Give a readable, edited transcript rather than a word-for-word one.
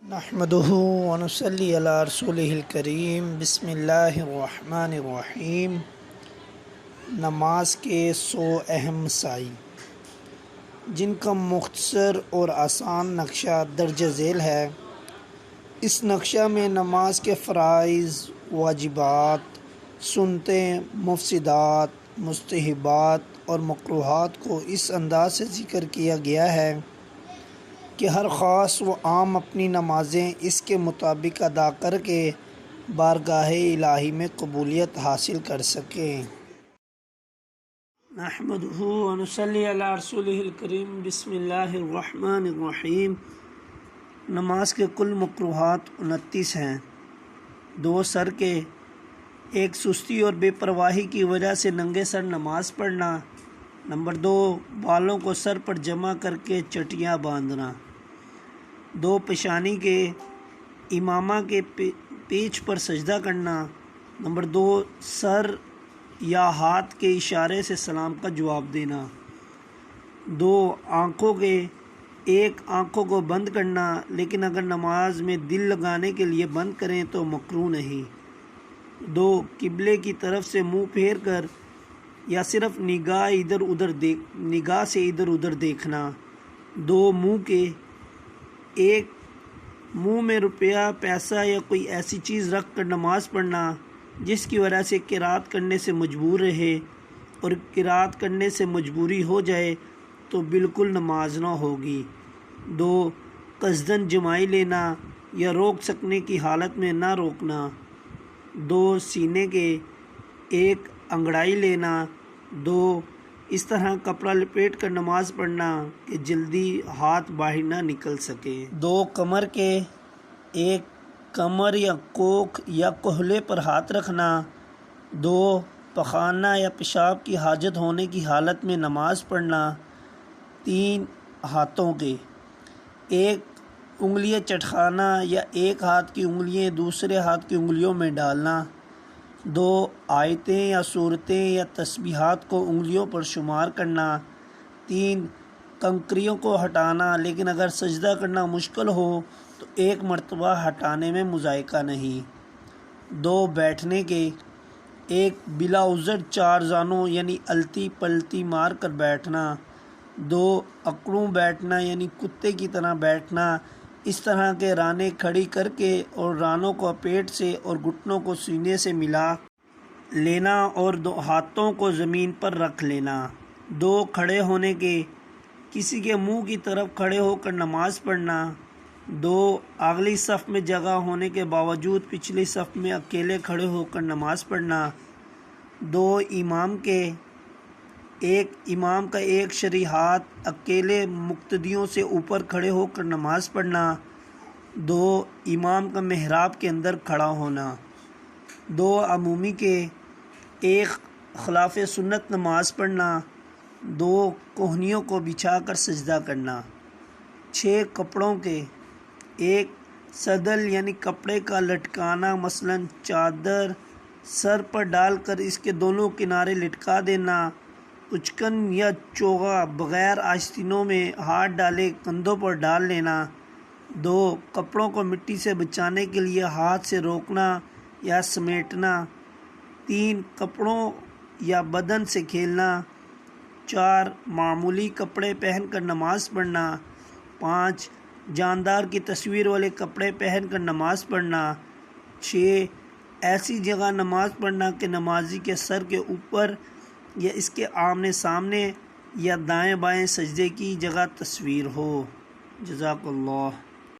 نحمدہ ونصلی علی رسولہ الکریم۔ بسم اللہ الرحمن الرحیم۔ نماز کے 100 اہم مسائل، جن کا مختصر اور آسان نقشہ درج ذیل ہے۔ اس نقشہ میں نماز کے فرائض، واجبات، سنتیں، مفسدات، مستحبات اور مکروہات کو اس انداز سے ذکر کیا گیا ہے کہ ہر خاص و عام اپنی نمازیں اس کے مطابق ادا کر کے بارگاہ الہی میں قبولیت حاصل کر سکیں۔ نحمدہ ونصلی علی رسولہ الکریم۔ بسم اللہ الرحمن الرحیم۔ نماز کے کل مکروہات 29 ہیں۔ 2 سر کے، 1 سستی اور بے پرواہی کی وجہ سے ننگے سر نماز پڑھنا۔ نمبر 2 بالوں کو سر پر جمع کر کے چٹیاں باندھنا۔ 2 پیشانی کے، امامہ کے پیچھ پر سجدہ کرنا۔ نمبر 2 سر یا ہاتھ کے اشارے سے سلام کا جواب دینا۔ 2 آنکھوں کے، 1 آنکھوں کو بند کرنا، لیکن اگر نماز میں دل لگانے کے لیے بند کریں تو مکروہ نہیں۔ 2 قبلے کی طرف سے منہ پھیر کر یا صرف نگاہ سے ادھر ادھر دیکھنا۔ 2 منہ کے، 1 منہ میں روپیہ، پیسہ یا کوئی ایسی چیز رکھ کر نماز پڑھنا جس کی وجہ سے قرات کرنے سے مجبور رہے، اور قرات کرنے سے مجبوری ہو جائے تو بالکل نماز نہ ہوگی۔ 2 قصداً جمائی لینا یا روک سکنے کی حالت میں نہ روکنا۔ 2 سینے کے، 1 انگڑائی لینا۔ 2 اس طرح کپڑا لپیٹ کر نماز پڑھنا کہ جلدی ہاتھ باہر نہ نکل سکے۔ 2 کمر کے، 1 کمر یا کوکھ یا کوہلے پر ہاتھ رکھنا۔ 2 پخانہ یا پیشاب کی حاجت ہونے کی حالت میں نماز پڑھنا۔ 3 ہاتھوں کے، 1 انگلیاں چٹکانا یا 1 ہاتھ کی انگلیاں دوسرے ہاتھ کی انگلیوں میں ڈالنا۔ 2 آیتیں یا سورتیں یا تسبیحات کو انگلیوں پر شمار کرنا۔ 3 کنکریوں کو ہٹانا، لیکن اگر سجدہ کرنا مشکل ہو تو 1 مرتبہ ہٹانے میں مذائقہ نہیں۔ 2 بیٹھنے کے، 1 بلا عذر 4 زانوں یعنی الٹی پلٹی مار کر بیٹھنا۔ 2 اکڑوں بیٹھنا یعنی کتے کی طرح بیٹھنا، اس طرح کے رانیں کھڑی کر کے اور رانوں کو پیٹ سے اور گھٹنوں کو سینے سے ملا لینا اور 2 ہاتھوں کو زمین پر رکھ لینا۔ 2 کھڑے ہونے کے، کسی کے منہ کی طرف کھڑے ہو کر نماز پڑھنا۔ 2 اگلی صف میں جگہ ہونے کے باوجود پچھلی صف میں اکیلے کھڑے ہو کر نماز پڑھنا۔ 2 امام کے، 1 امام کا 1 شرعی ہاتھ اکیلے مقتدیوں سے اوپر کھڑے ہو کر نماز پڑھنا۔ 2 امام کا محراب کے اندر کھڑا ہونا۔ 2 عمومی کے، 1 خلاف سنت نماز پڑھنا۔ 2 کوہنیوں کو بچھا کر سجدہ کرنا۔ 6 کپڑوں کے، 1 صدل یعنی کپڑے کا لٹکانا، مثلا چادر سر پر ڈال کر اس کے دونوں کنارے لٹکا دینا۔ پچکن یا چوغا بغیر آستینوں میں ہاتھ ڈالے کندھوں پر ڈال لینا۔ 2 کپڑوں کو مٹی سے بچانے کے لیے ہاتھ سے روکنا یا سمیٹنا۔ 3 کپڑوں یا بدن سے کھیلنا۔ 4 معمولی کپڑے پہن کر نماز پڑھنا۔ 5 جاندار کی تصویر والے کپڑے پہن کر نماز پڑھنا۔ 6 ایسی جگہ نماز پڑھنا کہ نمازی کے سر کے اوپر یا اس کے آمنے سامنے یا دائیں بائیں سجدے کی جگہ تصویر ہو۔ جزاک اللہ۔